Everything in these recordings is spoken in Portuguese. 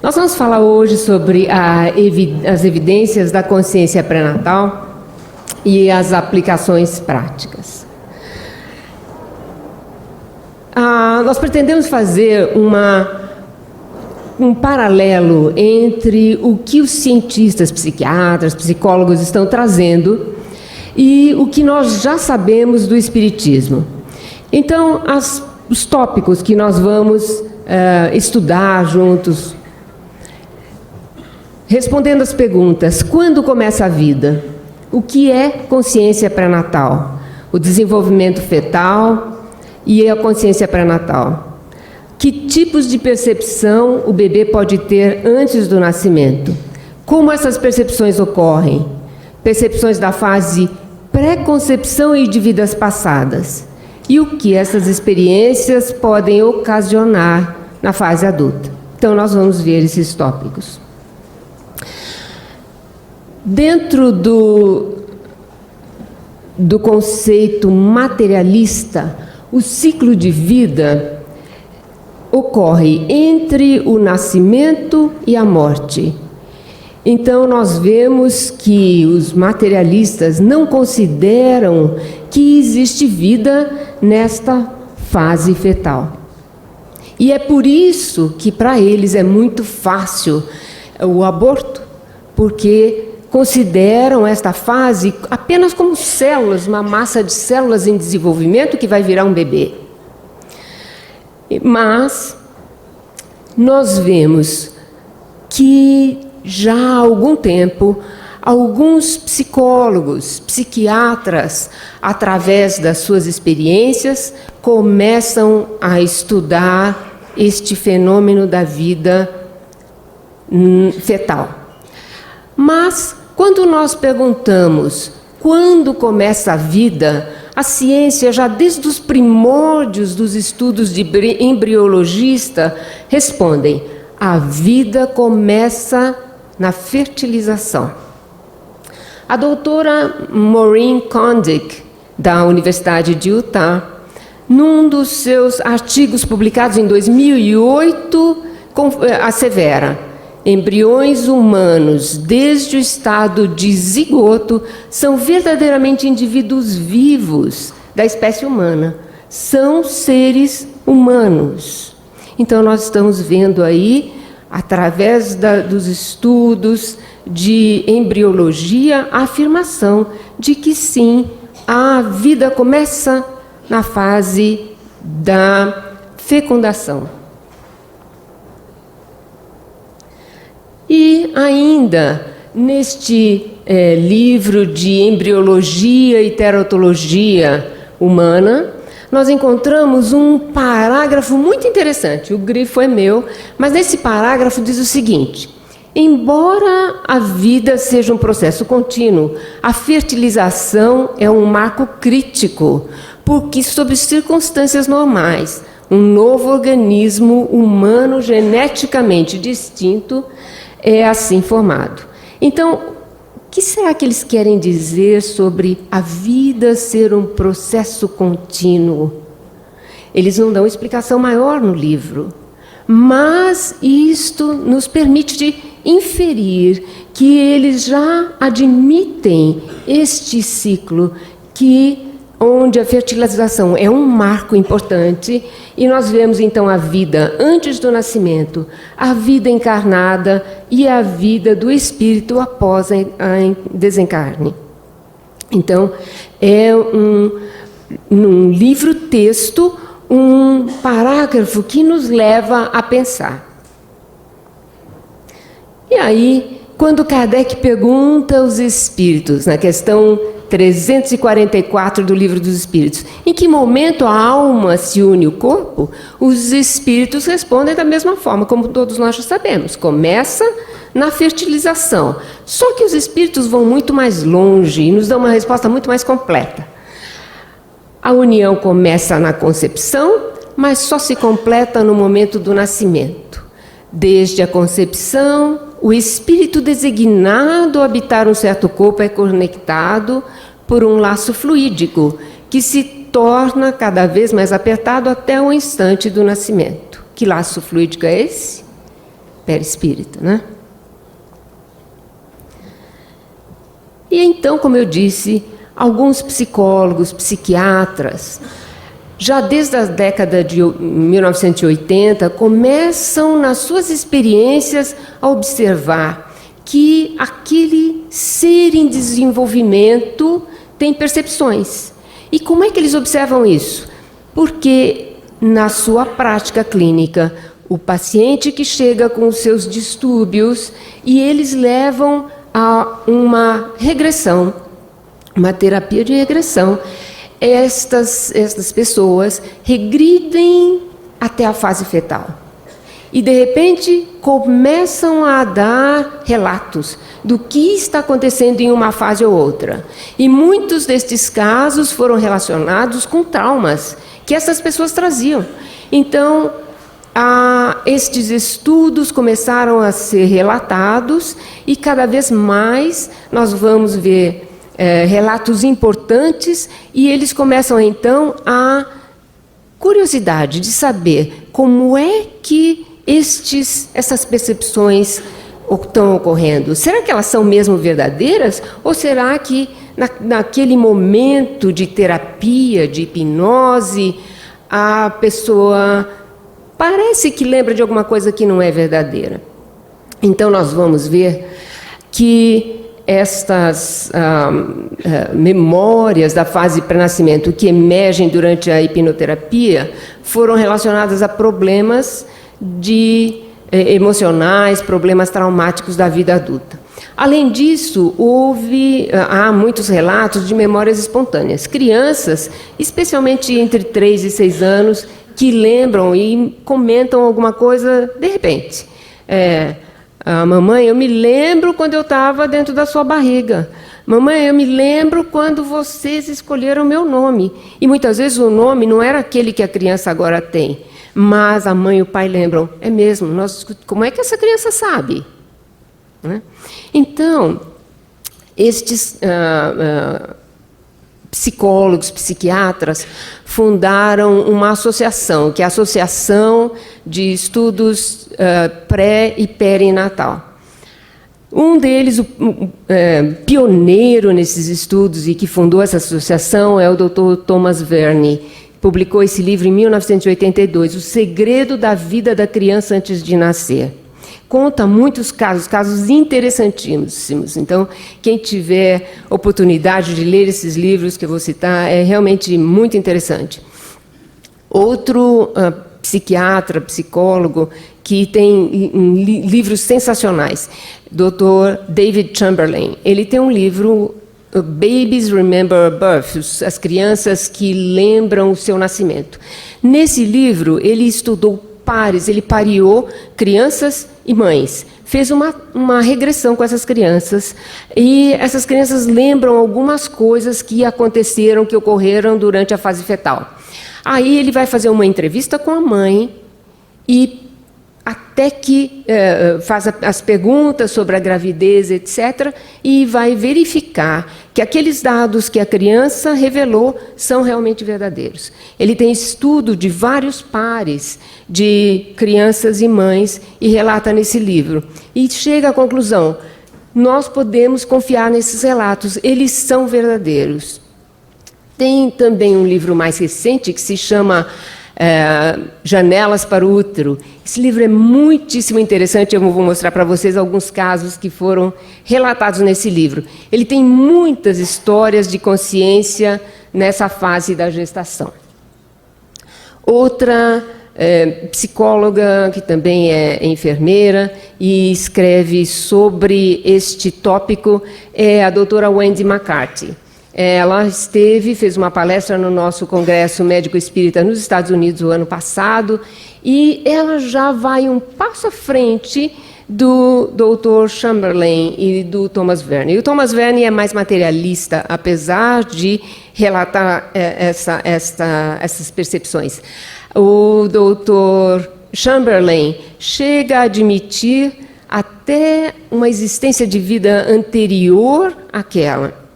Nós vamos falar hoje sobre as evidências da consciência pré-natal e as aplicações práticas. Nós pretendemos fazer um paralelo entre o que os cientistas, psiquiatras, psicólogos estão trazendo e o que nós já sabemos do espiritismo. Então, os tópicos que nós vamos estudar juntos, respondendo as perguntas: quando começa a vida? O que é consciência pré-natal? O desenvolvimento fetal e a consciência pré-natal. Que tipos de percepção o bebê pode ter antes do nascimento? Como essas percepções ocorrem? Percepções da fase pré-concepção e de vidas passadas. E o que essas experiências podem ocasionar na fase adulta? Então, nós vamos ver esses tópicos. Dentro do conceito materialista, o ciclo de vida ocorre entre o nascimento e a morte. Então, nós vemos que os materialistas não consideram que existe vida nesta fase fetal. E é por isso que para eles é muito fácil o aborto, porque consideram esta fase apenas como células, uma massa de células em desenvolvimento que vai virar um bebê. Mas nós vemos que já há algum tempo, alguns psicólogos, psiquiatras, através das suas experiências, começam a estudar este fenômeno da vida fetal. Mas, quando nós perguntamos quando começa a vida, a ciência, já desde os primórdios dos estudos de embriologista, respondem: a vida começa na fertilização. A doutora Maureen Kondik, da Universidade de Utah, num dos seus artigos publicados em 2008, assevera: embriões humanos, desde o estado de zigoto, são verdadeiramente indivíduos vivos da espécie humana. São seres humanos. Então, nós estamos vendo aí, através dos estudos de embriologia, a afirmação de que sim, a vida começa na fase da fecundação. E ainda, neste livro de embriologia e teratologia humana, nós encontramos um parágrafo muito interessante. O grifo é meu, mas nesse parágrafo diz o seguinte: embora a vida seja um processo contínuo, a fertilização é um marco crítico, porque, sob circunstâncias normais, um novo organismo humano geneticamente distinto é assim formado. Então, o que será que eles querem dizer sobre a vida ser um processo contínuo? Eles não dão explicação maior no livro, mas isto nos permite inferir que eles já admitem este ciclo, onde a fertilização é um marco importante, e nós vemos então a vida antes do nascimento, a vida encarnada e a vida do espírito após a desencarne. Então, é num livro-texto, um parágrafo que nos leva a pensar. E aí, quando Kardec pergunta aos espíritos, na questão 344 do Livro dos Espíritos, em que momento a alma se une ao corpo, os espíritos respondem da mesma forma, como todos nós já sabemos: começa na fertilização. Só que os espíritos vão muito mais longe e nos dão uma resposta muito mais completa. A união começa na concepção, mas só se completa no momento do nascimento. Desde a concepção, o espírito designado a habitar um certo corpo é conectado por um laço fluídico, que se torna cada vez mais apertado até o instante do nascimento. Que laço fluídico é esse? Perispírito, né? E então, como eu disse, alguns psicólogos, psiquiatras, já desde a década de 1980, começam nas suas experiências a observar que aquele ser em desenvolvimento tem percepções. E como é que eles observam isso? Porque na sua prática clínica, o paciente que chega com os seus distúrbios e eles levam a uma regressão, uma terapia de regressão, estas pessoas regridem até a fase fetal. E, de repente, começam a dar relatos do que está acontecendo em uma fase ou outra. E muitos destes casos foram relacionados com traumas que essas pessoas traziam. Então, estes estudos começaram a ser relatados e, cada vez mais, nós vamos ver relatos importantes e eles começam, então, a curiosidade de saber como é que essas percepções estão ocorrendo. Será que elas são mesmo verdadeiras? Ou será que naquele momento de terapia, de hipnose, a pessoa parece que lembra de alguma coisa que não é verdadeira? Então nós vamos ver que estas memórias da fase pré-nascimento que emergem durante a hipnoterapia foram relacionadas a problemas emocionais, problemas traumáticos da vida adulta. Além disso, há muitos relatos de memórias espontâneas. Crianças, especialmente entre 3 e 6 anos, que lembram e comentam alguma coisa de repente. Mamãe, eu me lembro quando eu estava dentro da sua barriga. Mamãe, eu me lembro quando vocês escolheram o meu nome. E muitas vezes o nome não era aquele que a criança agora tem. Mas a mãe e o pai lembram. É mesmo, como é que essa criança sabe? Né? Então, estes psicólogos, psiquiatras, fundaram uma associação, que é a Associação de Estudos Pré- e Perinatal. Um deles, pioneiro nesses estudos e que fundou essa associação, é o Dr. Thomas Verne. Publicou esse livro em 1982, O Segredo da Vida da Criança Antes de Nascer. Conta muitos casos interessantíssimos. Então, quem tiver oportunidade de ler esses livros que eu vou citar, é realmente muito interessante. Outro psiquiatra, psicólogo, que tem livros sensacionais, Dr. David Chamberlain. Ele tem um livro, Babies Remember Birth, as crianças que lembram o seu nascimento. Nesse livro, ele estudou pares, ele pareou crianças e mães. Fez uma regressão com essas crianças e essas crianças lembram algumas coisas que aconteceram, que ocorreram durante a fase fetal. Aí ele vai fazer uma entrevista com a mãe e até que faz as perguntas sobre a gravidez, etc., e vai verificar que aqueles dados que a criança revelou são realmente verdadeiros. Ele tem estudo de vários pares de crianças e mães e relata nesse livro. E chega à conclusão, nós podemos confiar nesses relatos, eles são verdadeiros. Tem também um livro mais recente que se chama Janelas para o Útero. Esse livro é muitíssimo interessante, eu vou mostrar para vocês alguns casos que foram relatados nesse livro. Ele tem muitas histórias de consciência nessa fase da gestação. Outra psicóloga, que também é enfermeira e escreve sobre este tópico, é a doutora Wendy McCarthy. Ela fez uma palestra no nosso Congresso Médico Espírita nos Estados Unidos o ano passado e ela já vai um passo à frente do Dr. Chamberlain e do Thomas Verne. E o Thomas Verne é mais materialista, apesar de relatar essas percepções. O Dr. Chamberlain chega a admitir até uma existência de vida anterior àquela.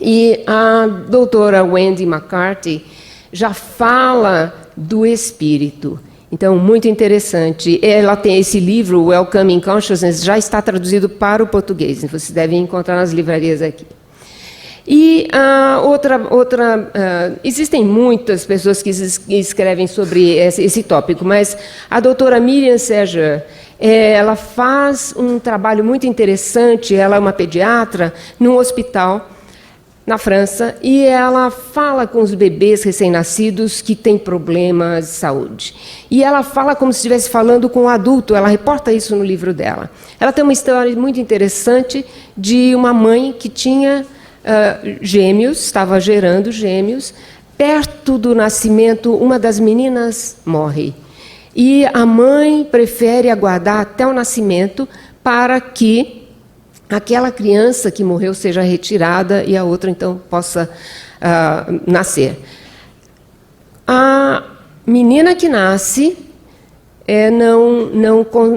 E a doutora Wendy McCarthy já fala do espírito. Então, muito interessante. Ela tem esse livro, Welcoming Consciousness, já está traduzido para o português. Vocês devem encontrar nas livrarias aqui. E existem muitas pessoas que escrevem sobre esse tópico, mas a doutora Miriam Serger, ela faz um trabalho muito interessante. Ela é uma pediatra num hospital na França, e ela fala com os bebês recém-nascidos que têm problemas de saúde. E ela fala como se estivesse falando com um adulto, ela reporta isso no livro dela. Ela tem uma história muito interessante de uma mãe que tinha gêmeos, estava gerando gêmeos. Perto do nascimento, uma das meninas morre. E a mãe prefere aguardar até o nascimento para que aquela criança que morreu seja retirada e a outra, então, possa nascer. A menina que nasce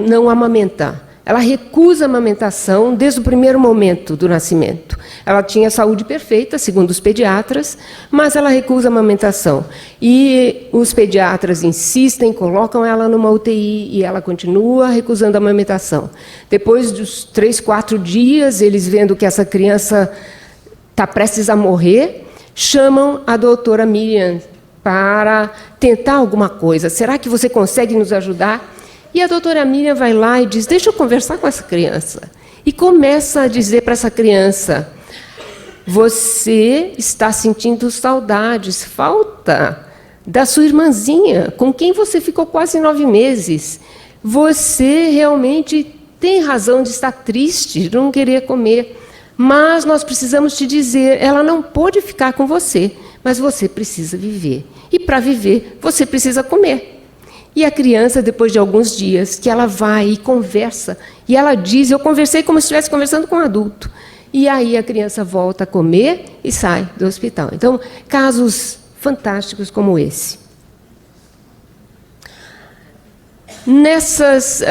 não amamenta. Ela recusa a amamentação desde o primeiro momento do nascimento. Ela tinha saúde perfeita, segundo os pediatras, mas ela recusa a amamentação. E os pediatras insistem, colocam ela numa UTI e ela continua recusando a amamentação. Depois dos 3, 4 dias, eles vendo que essa criança está prestes a morrer, chamam a doutora Miriam para tentar alguma coisa. Será que você consegue nos ajudar? E a doutora Miriam vai lá e diz, deixa eu conversar com essa criança. E começa a dizer para essa criança, você está sentindo saudades, falta da sua irmãzinha, com quem você ficou quase 9 meses. Você realmente tem razão de estar triste, de não querer comer. Mas nós precisamos te dizer, ela não pode ficar com você, mas você precisa viver. E para viver, você precisa comer. E a criança, depois de alguns dias, que ela vai e conversa, e ela diz, eu conversei como se estivesse conversando com um adulto. E aí a criança volta a comer e sai do hospital. Então, casos fantásticos como esse. Nessas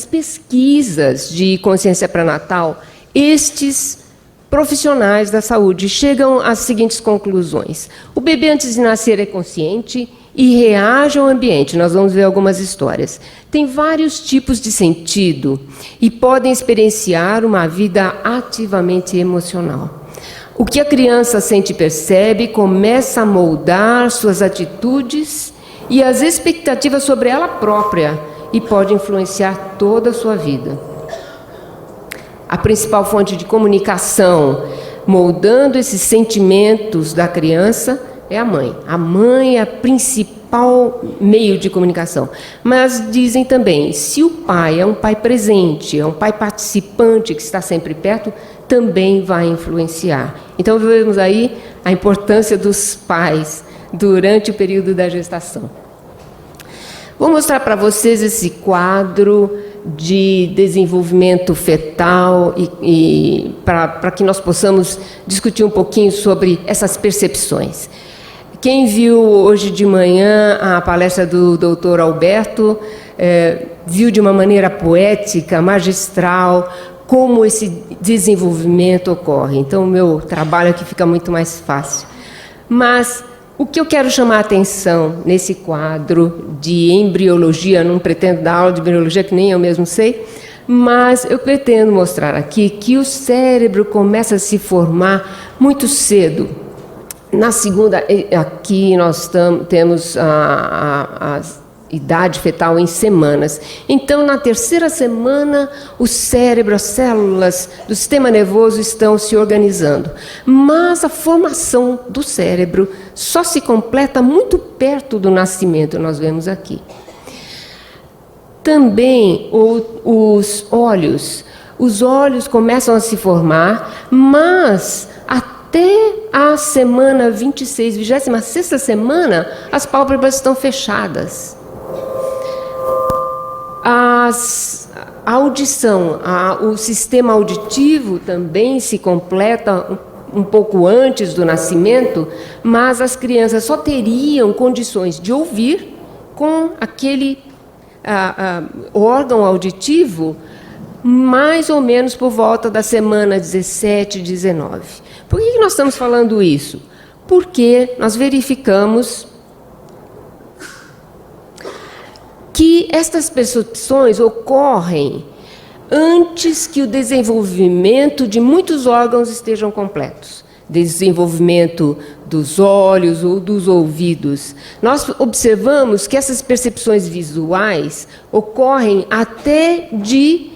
pesquisas de consciência pré-natal, estes profissionais da saúde chegam às seguintes conclusões. O bebê, antes de nascer, é consciente e reage ao ambiente. Nós vamos ver algumas histórias. Tem vários tipos de sentido e podem experienciar uma vida ativamente emocional. O que a criança sente e percebe começa a moldar suas atitudes e as expectativas sobre ela própria e pode influenciar toda a sua vida. A principal fonte de comunicação, moldando esses sentimentos da criança, é a mãe. A mãe é o principal meio de comunicação. Mas dizem também, se o pai é um pai presente, é um pai participante que está sempre perto, também vai influenciar. Então, vemos aí a importância dos pais durante o período da gestação. Vou mostrar para vocês esse quadro de desenvolvimento fetal e para que nós possamos discutir um pouquinho sobre essas percepções. Quem viu hoje de manhã a palestra do Dr. Alberto, viu de uma maneira poética, magistral, como esse desenvolvimento ocorre. Então, o meu trabalho aqui fica muito mais fácil. Mas o que eu quero chamar a atenção nesse quadro de embriologia, não pretendo dar aula de embriologia, que nem eu mesmo sei, mas eu pretendo mostrar aqui que o cérebro começa a se formar muito cedo. Na segunda, aqui nós temos a idade fetal em semanas. Então, na terceira semana, o cérebro, as células do sistema nervoso estão se organizando. Mas a formação do cérebro só se completa muito perto do nascimento, nós vemos aqui. Também os olhos. Os olhos começam a se formar, mas até a semana 26, 26ª semana, as pálpebras estão fechadas. A audição, o sistema auditivo também se completa um pouco antes do nascimento, mas as crianças só teriam condições de ouvir com aquele órgão auditivo mais ou menos por volta da semana 17, 19. Por que nós estamos falando isso? Porque nós verificamos que estas percepções ocorrem antes que o desenvolvimento de muitos órgãos estejam completos. Desenvolvimento dos olhos ou dos ouvidos. Nós observamos que essas percepções visuais ocorrem até de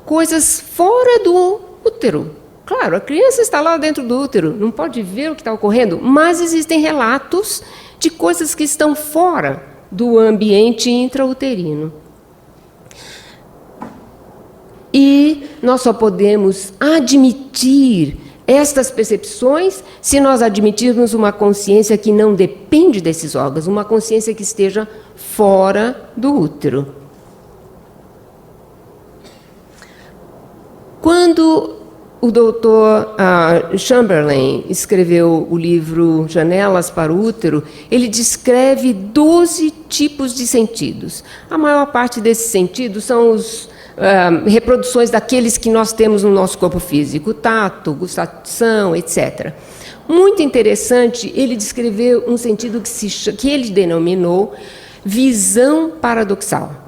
coisas fora do útero. Claro, a criança está lá dentro do útero, não pode ver o que está ocorrendo, mas existem relatos de coisas que estão fora do ambiente intrauterino. E nós só podemos admitir estas percepções se nós admitirmos uma consciência que não depende desses órgãos, uma consciência que esteja fora do útero. Quando o Dr. Chamberlain escreveu o livro Janelas para o Útero, ele descreve 12 tipos de sentidos. A maior parte desses sentidos são os reproduções daqueles que nós temos no nosso corpo físico, tato, gustação, etc. Muito interessante, ele descreveu um sentido que ele denominou visão paradoxal.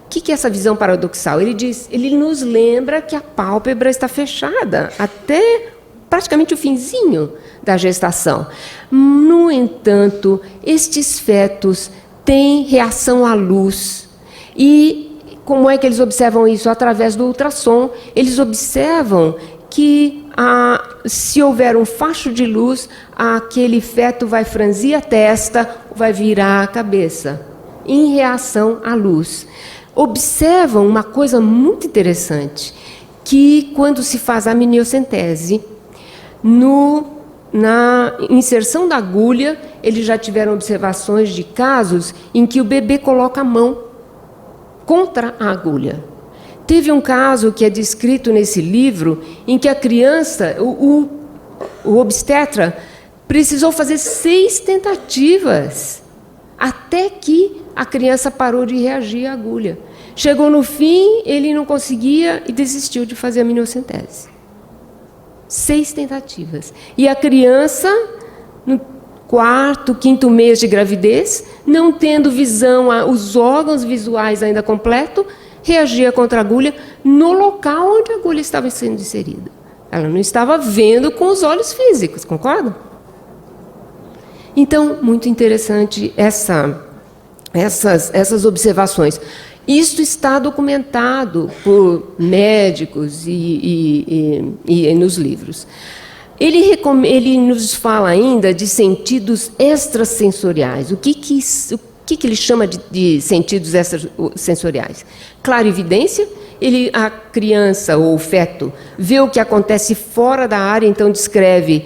O que é essa visão paradoxal? Ele nos lembra que a pálpebra está fechada até praticamente o finzinho da gestação. No entanto, estes fetos têm reação à luz. E como é que eles observam isso? Através do ultrassom. Eles observam que se houver um facho de luz, aquele feto vai franzir a testa, vai virar a cabeça, em reação à luz. Observam uma coisa muito interessante, que quando se faz a amniocentese, na inserção da agulha, eles já tiveram observações de casos em que o bebê coloca a mão contra a agulha. Teve um caso que é descrito nesse livro, em que a criança, o obstetra, precisou fazer 6 tentativas, até que a criança parou de reagir à agulha. Chegou no fim, ele não conseguia e desistiu de fazer a amniocentese. 6 tentativas. E a criança, no 4º, 5º mês de gravidez, não tendo visão, os órgãos visuais ainda completos, reagia contra a agulha no local onde a agulha estava sendo inserida. Ela não estava vendo com os olhos físicos, concordam? Então, muito interessante essas observações. Isto está documentado por médicos e nos livros. Ele nos fala ainda de sentidos extrasensoriais. O que ele chama de sentidos extrasensoriais? Clarividência. A criança ou o feto vê o que acontece fora da área, então descreve: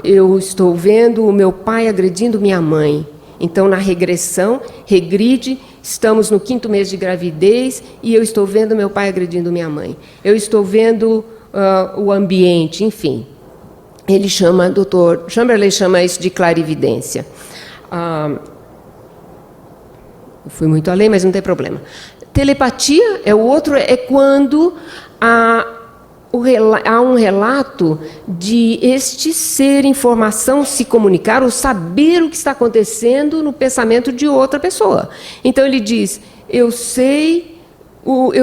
eu estou vendo o meu pai agredindo minha mãe. Então, na regressão, regride, estamos no 5º mês de gravidez e eu estou vendo meu pai agredindo minha mãe. Eu estou vendo o ambiente, enfim. Dr. Chamberlain chama isso de clarividência. Fui muito além, mas não tem problema. Telepatia é o outro, é quando há um relato de este ser informação se comunicar ou saber o que está acontecendo no pensamento de outra pessoa. Então ele diz: eu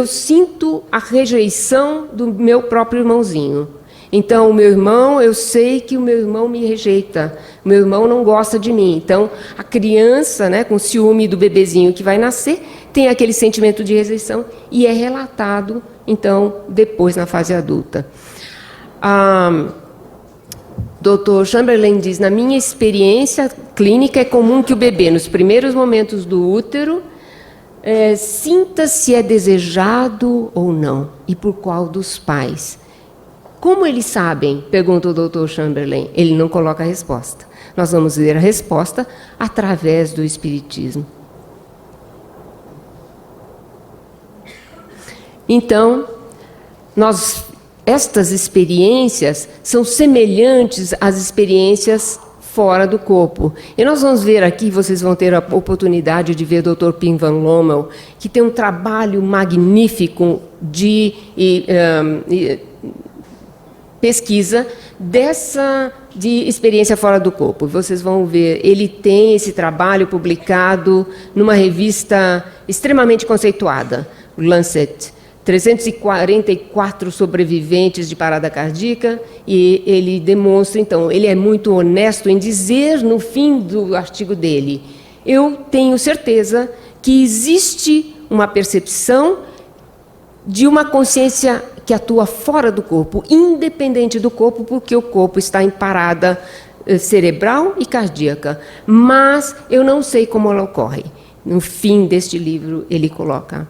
sinto a rejeição do meu próprio irmãozinho. Então, o meu irmão, eu sei que o meu irmão me rejeita, o meu irmão não gosta de mim. Então, a criança, né, com ciúme do bebezinho que vai nascer, tem aquele sentimento de rejeição e é relatado, então, depois na fase adulta. Dr. Chamberlain diz: na minha experiência clínica, é comum que o bebê, nos primeiros momentos do útero, sinta se é desejado ou não, e por qual dos pais. Como eles sabem? Pergunta o Dr. Chamberlain. Ele não coloca a resposta. Nós vamos ver a resposta através do Espiritismo. Então, estas experiências são semelhantes às experiências fora do corpo. E nós vamos ver aqui, vocês vão ter a oportunidade de ver o Dr. Pim Van Lommel, que tem um trabalho magnífico de pesquisa de experiência fora do corpo. Vocês vão ver, ele tem esse trabalho publicado numa revista extremamente conceituada, o Lancet. 344 sobreviventes de parada cardíaca, e ele demonstra, então, ele é muito honesto em dizer, no fim do artigo dele, eu tenho certeza que existe uma percepção de uma consciência que atua fora do corpo, independente do corpo, porque o corpo está em parada cerebral e cardíaca. Mas eu não sei como ela ocorre. No fim deste livro, ele coloca.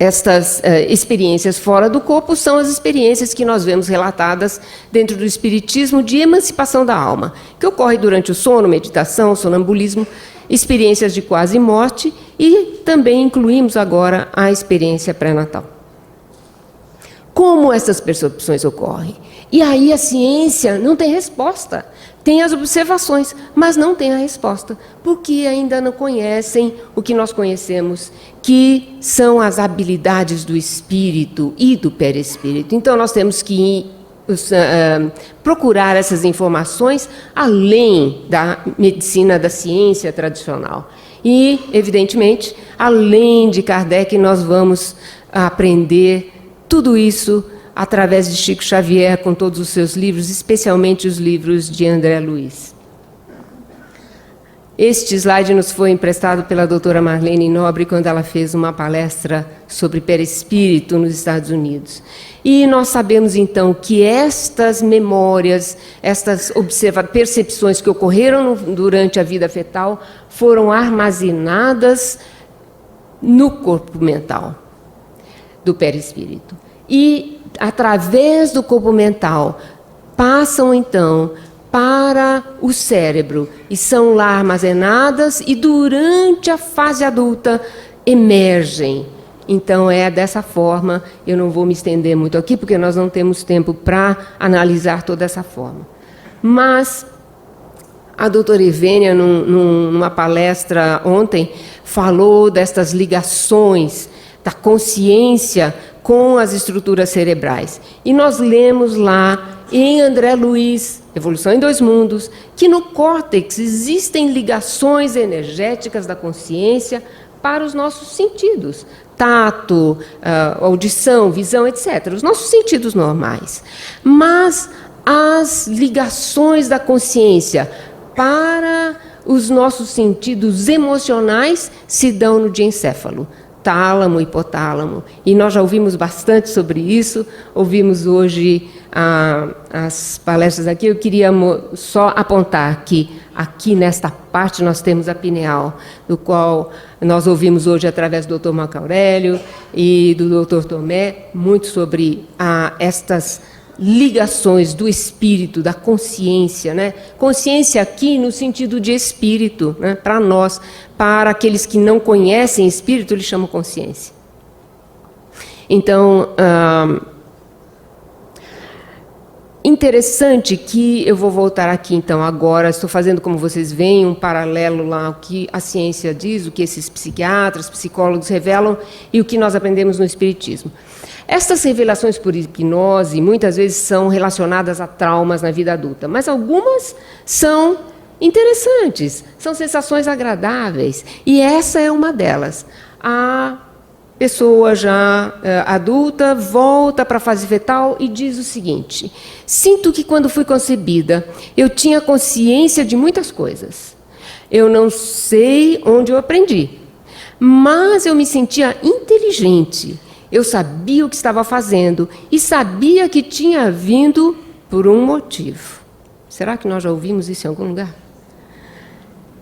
Estas experiências fora do corpo são as experiências que nós vemos relatadas dentro do espiritismo de emancipação da alma, que ocorre durante o sono, meditação, sonambulismo, experiências de quase morte, e também incluímos agora a experiência pré-natal. Como essas percepções ocorrem? E aí a ciência não tem resposta. Tem as observações, mas não tem a resposta, porque ainda não conhecem o que nós conhecemos, que são as habilidades do espírito e do perispírito. Então, nós temos que procurar essas informações além da medicina, da ciência tradicional. E, evidentemente, além de Kardec, nós vamos aprender tudo isso através de Chico Xavier, com todos os seus livros, especialmente os livros de André Luiz. Este slide nos foi emprestado pela doutora Marlene Nobre quando ela fez uma palestra sobre perispírito nos Estados Unidos. E nós sabemos, então, que estas memórias, estas percepções que ocorreram durante a vida fetal foram armazenadas no corpo mental do perispírito. E, através do corpo mental, passam, então, para o cérebro e são lá armazenadas e, durante a fase adulta, emergem. Então, é dessa forma, eu não vou me estender muito aqui, porque nós não temos tempo para analisar toda essa forma. Mas a doutora Ivênia, numa palestra ontem, falou destas ligações da consciência com as estruturas cerebrais. E nós lemos lá, em André Luiz, Evolução em Dois Mundos, que no córtex existem ligações energéticas da consciência para os nossos sentidos. Tato, audição, visão, etc. Os nossos sentidos normais. Mas as ligações da consciência para os nossos sentidos emocionais se dão no diencéfalo. Tálamo, hipotálamo. E nós já ouvimos bastante sobre isso, ouvimos hoje as palestras aqui. Eu queria só apontar que aqui nesta parte nós temos a pineal, do qual nós ouvimos hoje através do Dr. Marco Aurélio e do Dr. Tomé, muito sobre estas ligações do espírito, da consciência, né? Consciência aqui no sentido de espírito, né? Para nós, para aqueles que não conhecem espírito, eles chamam consciência. Então, interessante que eu vou voltar aqui, então, agora, estou fazendo, como vocês veem, um paralelo lá, o que a ciência diz, o que esses psiquiatras, psicólogos revelam e o que nós aprendemos no espiritismo. Estas revelações por hipnose, muitas vezes, são relacionadas a traumas na vida adulta, mas algumas são interessantes, são sensações agradáveis, e essa é uma delas. A pessoa já adulta volta para a fase fetal e diz o seguinte: sinto que quando fui concebida, eu tinha consciência de muitas coisas. Eu não sei onde eu aprendi, mas eu me sentia inteligente. Eu sabia o que estava fazendo e sabia que tinha vindo por um motivo. Será que nós já ouvimos isso em algum lugar?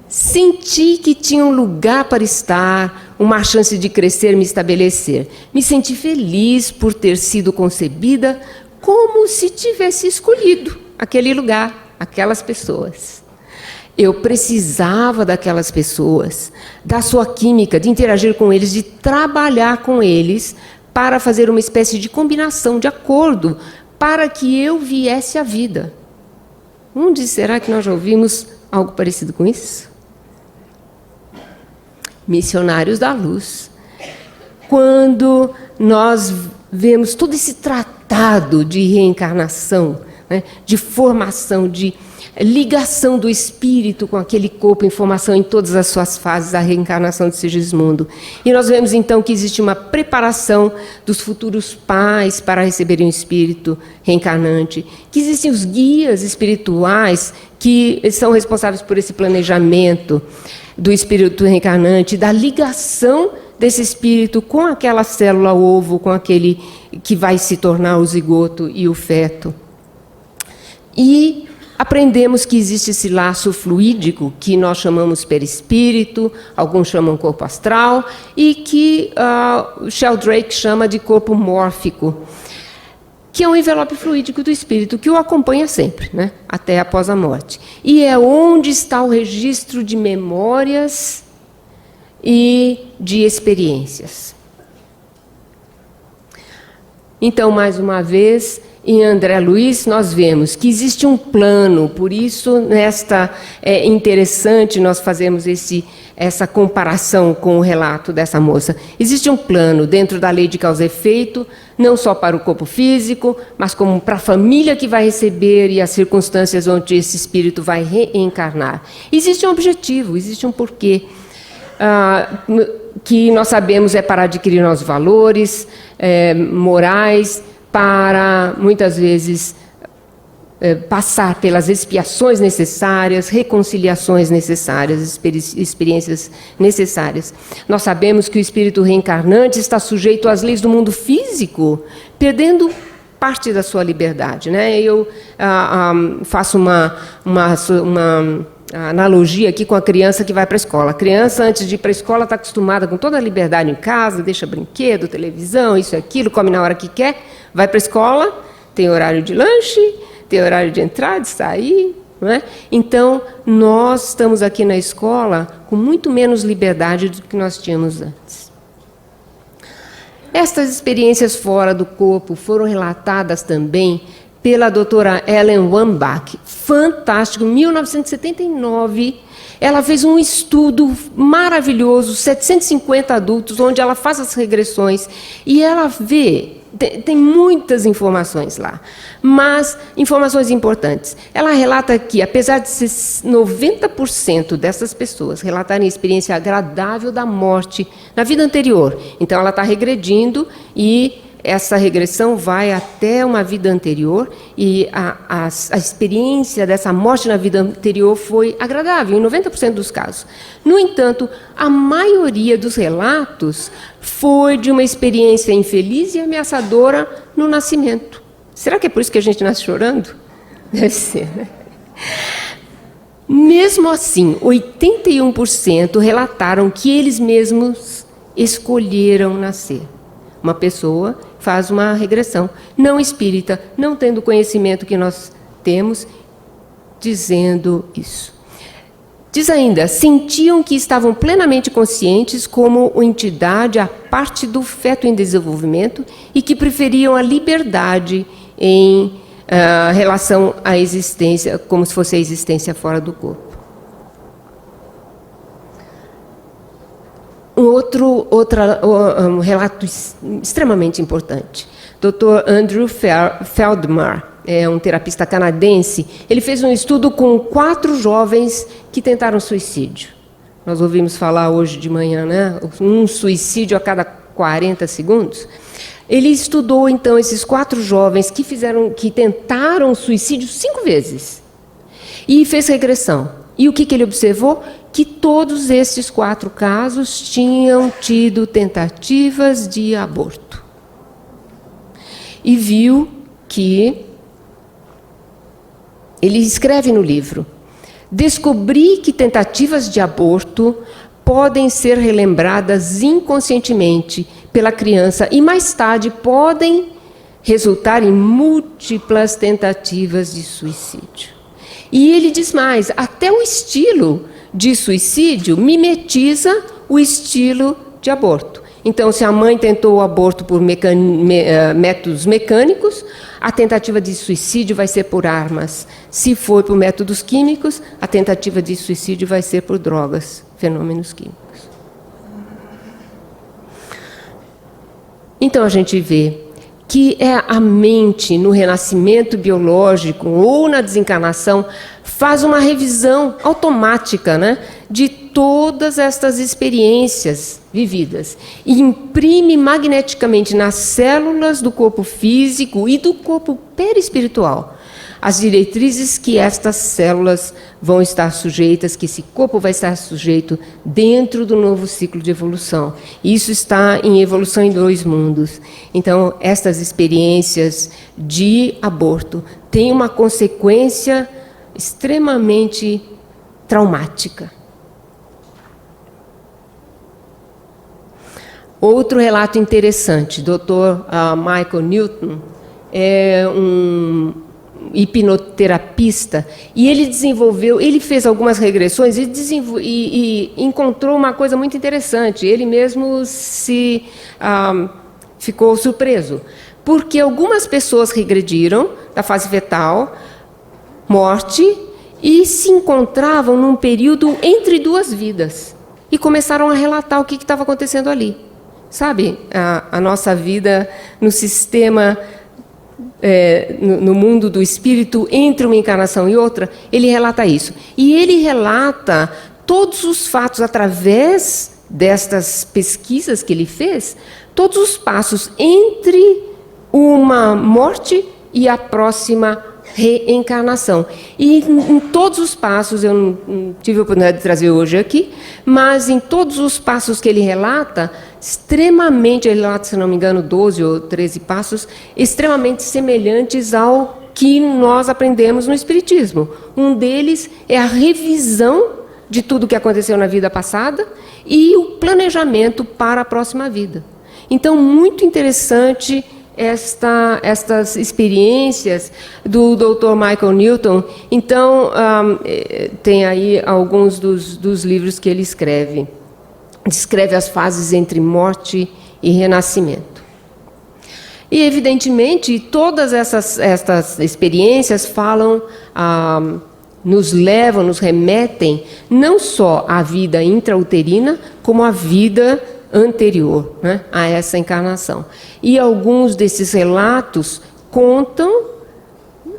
Senti que tinha um lugar para estar, uma chance de crescer e me estabelecer. Me senti feliz por ter sido concebida como se tivesse escolhido aquele lugar, aquelas pessoas. Eu precisava daquelas pessoas, da sua química, de interagir com eles, de trabalhar com eles, para fazer uma espécie de combinação, de acordo, para que eu viesse à vida. Onde será que nós já ouvimos algo parecido com isso? Missionários da Luz. quando nós vemos todo esse tratado de reencarnação, né, de formação, de ligação do espírito com aquele corpo, informação em todas as suas fases da reencarnação de Sigismundo. E nós vemos então que existe uma preparação dos futuros pais para receberem o espírito reencarnante, que existem os guias espirituais que são responsáveis por esse planejamento do espírito reencarnante, da ligação desse espírito com aquela célula ovo, com aquele que vai se tornar o zigoto e o feto. E aprendemos que existe esse laço fluídico, que nós chamamos perispírito, alguns chamam corpo astral, e que Sheldrake chama de corpo mórfico, que é um envelope fluídico do espírito, que o acompanha sempre, né, até após a morte. E é onde está o registro de memórias e de experiências. Então, mais uma vez, em André Luiz, nós vemos que existe um plano, por isso é interessante nós fazermos essa comparação com o relato dessa moça. Existe um plano dentro da lei de causa e efeito, não só para o corpo físico, mas como para a família que vai receber e as circunstâncias onde esse espírito vai reencarnar. Existe um objetivo, existe um porquê, que nós sabemos é para adquirir novos valores morais, para, muitas vezes, passar pelas expiações necessárias, reconciliações necessárias, experiências necessárias. Nós sabemos que o espírito reencarnante está sujeito às leis do mundo físico, perdendo parte da sua liberdade, né? Eu faço uma analogia aqui com a criança que vai para a escola. A criança, antes de ir para a escola, está acostumada com toda a liberdade em casa, deixa brinquedo, televisão, isso e aquilo, come na hora que quer, vai para a escola, tem horário de lanche, tem horário de entrar, de sair. Não é? Então, nós estamos aqui na escola com muito menos liberdade do que nós tínhamos antes. Estas experiências fora do corpo foram relatadas também pela doutora Ellen Wambach. Fantástico, em 1979, ela fez um estudo maravilhoso, 750 adultos, onde ela faz as regressões e ela vê, tem muitas informações lá, mas informações importantes. Ela relata que, apesar de 90% dessas pessoas relatarem experiência agradável da morte na vida anterior, então ela está regredindo e essa regressão vai até uma vida anterior e a experiência dessa morte na vida anterior foi agradável, em 90% dos casos. No entanto, a maioria dos relatos foi de uma experiência infeliz e ameaçadora no nascimento. Será que é por isso que a gente nasce chorando? Deve ser, né? Mesmo assim, 81% relataram que eles mesmos escolheram nascer. Uma pessoa faz uma regressão não espírita, não tendo o conhecimento que nós temos, dizendo isso. Diz ainda, sentiam que estavam plenamente conscientes como entidade à parte do feto em desenvolvimento e que preferiam a liberdade em relação à existência, como se fosse a existência fora do corpo. Um relato extremamente importante. Dr. Andrew Feldmar, é um terapista canadense, ele fez um estudo com 4 jovens que tentaram suicídio. Nós ouvimos falar hoje de manhã, né? Um suicídio a cada 40 segundos. Ele estudou, então, esses 4 jovens que tentaram suicídio 5 vezes e fez regressão. E o que ele observou? Que todos esses 4 casos tinham tido tentativas de aborto. E viu que, ele escreve no livro, descobri que tentativas de aborto podem ser relembradas inconscientemente pela criança e mais tarde podem resultar em múltiplas tentativas de suicídio. E ele diz mais, até o estilo de suicídio mimetiza o estilo de aborto. Então, se a mãe tentou o aborto por métodos mecânicos, a tentativa de suicídio vai ser por armas. Se for por métodos químicos, a tentativa de suicídio vai ser por drogas, fenômenos químicos. Então a gente vê que é a mente no renascimento biológico ou na desencarnação faz uma revisão automática, né, de todas estas experiências vividas e imprime magneticamente nas células do corpo físico e do corpo perispiritual as diretrizes que estas células vão estar sujeitas, que esse corpo vai estar sujeito dentro do novo ciclo de evolução. Isso está em Evolução em Dois Mundos. Então, estas experiências de aborto têm uma consequência extremamente traumática. Outro relato interessante, Dr. Michael Newton é um hipnoterapista, e ele fez algumas regressões e encontrou uma coisa muito interessante. Ele mesmo ficou surpreso, porque algumas pessoas regrediram da fase fetal, morte, e se encontravam num período entre duas vidas, e começaram a relatar o que estava acontecendo ali. Sabe, a nossa vida no sistema... no mundo do espírito, entre uma encarnação e outra, ele relata isso. E ele relata todos os fatos, através destas pesquisas que ele fez, todos os passos entre uma morte e a próxima reencarnação. E em todos os passos, eu não tive a oportunidade de trazer hoje aqui, mas em todos os passos que ele relata, ele relata, se não me engano, 12 ou 13 passos, extremamente semelhantes ao que nós aprendemos no Espiritismo. Um deles é a revisão de tudo que aconteceu na vida passada e o planejamento para a próxima vida. Então, muito interessante estas experiências do Dr. Michael Newton. Então, tem aí alguns dos livros que ele escreve. Descreve as fases entre morte e renascimento. E, evidentemente, todas estas experiências falam, nos levam, nos remetem, não só à vida intrauterina, como à vida anterior, né, a essa encarnação. E alguns desses relatos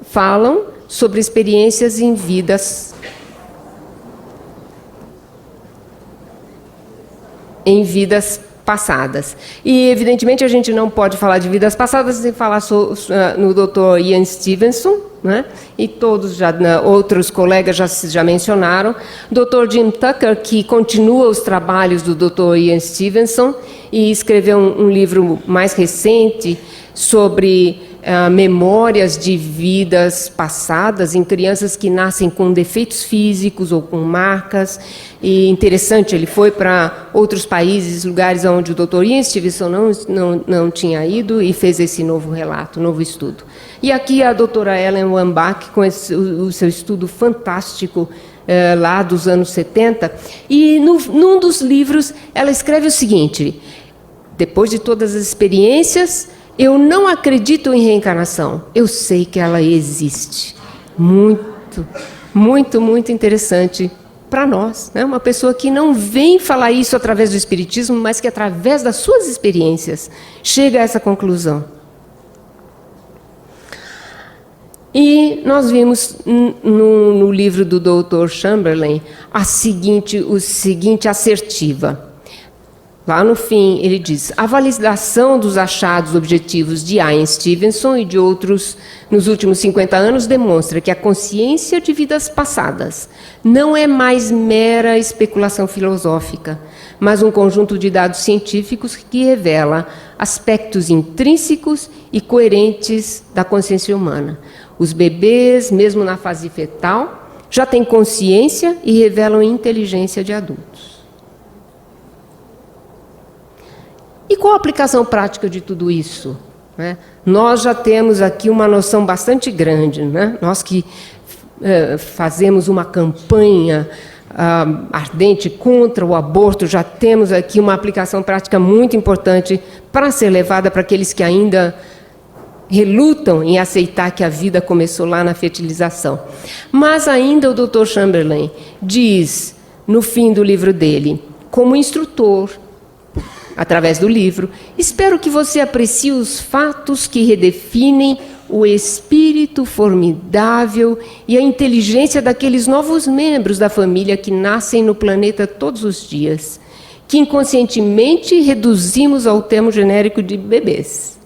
falam sobre experiências em vidas passadas. E, evidentemente, a gente não pode falar de vidas passadas sem falar no Dr. Ian Stevenson, né? E todos outros colegas já mencionaram. Dr. Jim Tucker, que continua os trabalhos do Dr. Ian Stevenson e escreveu um livro mais recente sobre memórias de vidas passadas em crianças que nascem com defeitos físicos ou com marcas. E interessante, ele foi para outros países, lugares onde o Dr. Ian Stevenson não tinha ido, e fez esse novo relato, novo estudo. E aqui a doutora Ellen Wambach, com o seu estudo fantástico lá dos anos 70, e num dos livros ela escreve o seguinte: depois de todas as experiências, eu não acredito em reencarnação, eu sei que ela existe. Muito, muito, muito interessante para nós, né? Uma pessoa que não vem falar isso através do Espiritismo, mas que através das suas experiências chega a essa conclusão. E nós vimos no livro do Dr. Chamberlain o seguinte assertiva. Lá no fim, ele diz: a validação dos achados objetivos de Ian Stevenson e de outros nos últimos 50 anos demonstra que a consciência de vidas passadas não é mais mera especulação filosófica, mas um conjunto de dados científicos que revela aspectos intrínsecos e coerentes da consciência humana. Os bebês, mesmo na fase fetal, já têm consciência e revelam inteligência de adultos. E qual a aplicação prática de tudo isso? Né? Nós já temos aqui uma noção bastante grande, né? Nós que fazemos uma campanha ardente contra o aborto, já temos aqui uma aplicação prática muito importante para ser levada para aqueles que ainda relutam em aceitar que a vida começou lá na fertilização. Mas ainda o Dr. Chamberlain diz, no fim do livro dele, como instrutor, através do livro, espero que você aprecie os fatos que redefinem o espírito formidável e a inteligência daqueles novos membros da família que nascem no planeta todos os dias, que inconscientemente reduzimos ao termo genérico de bebês.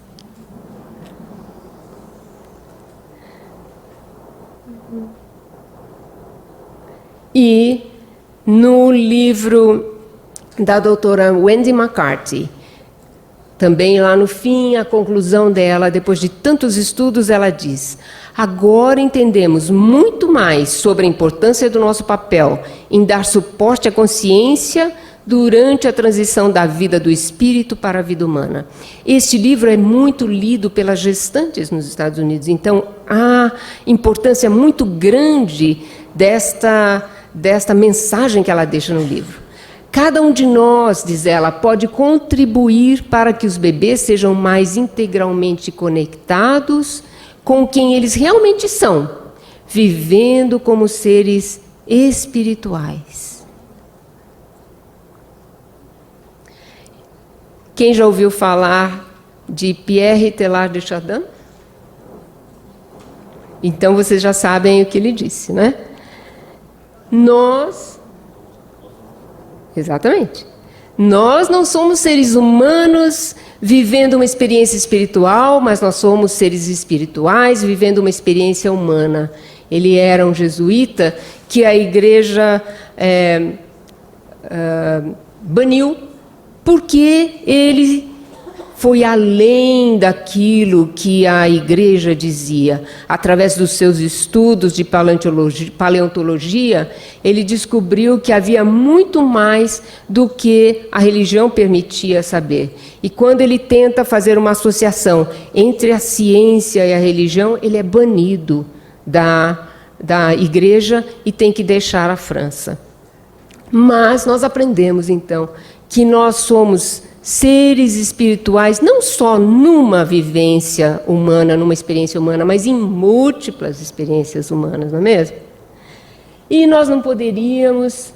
E no livro da doutora Wendy McCarthy, também lá no fim, a conclusão dela, depois de tantos estudos, ela diz: agora entendemos muito mais sobre a importância do nosso papel em dar suporte à consciência durante a transição da vida do espírito para a vida humana. Este livro é muito lido pelas gestantes nos Estados Unidos, então há importância muito grande desta mensagem que ela deixa no livro. Cada um de nós, diz ela, pode contribuir para que os bebês sejam mais integralmente conectados com quem eles realmente são, vivendo como seres espirituais. Quem já ouviu falar de Pierre Teilhard de Chardin? Então vocês já sabem o que ele disse, né? Exatamente. Nós não somos seres humanos vivendo uma experiência espiritual, mas nós somos seres espirituais vivendo uma experiência humana. Ele era um jesuíta que a igreja baniu porque ele foi além daquilo que a igreja dizia. Através dos seus estudos de paleontologia, ele descobriu que havia muito mais do que a religião permitia saber. E quando ele tenta fazer uma associação entre a ciência e a religião, ele é banido da igreja e tem que deixar a França. Mas nós aprendemos, então, que nós somos seres espirituais, não só numa vivência humana, numa experiência humana, mas em múltiplas experiências humanas, não é mesmo? E nós não poderíamos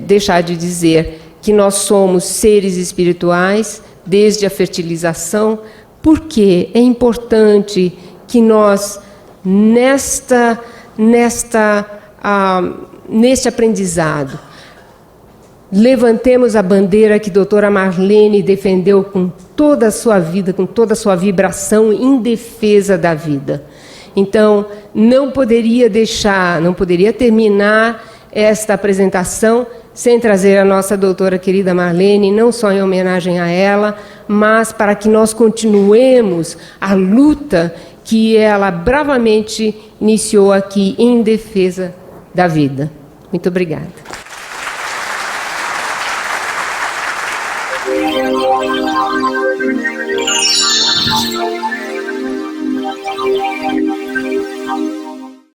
deixar de dizer que nós somos seres espirituais desde a fertilização, porque é importante que nós, neste aprendizado, levantemos a bandeira que a doutora Marlene defendeu com toda a sua vida, com toda a sua vibração em defesa da vida. Então, não poderia terminar esta apresentação sem trazer a nossa doutora querida Marlene, não só em homenagem a ela, mas para que nós continuemos a luta que ela bravamente iniciou aqui em defesa da vida. Muito obrigada.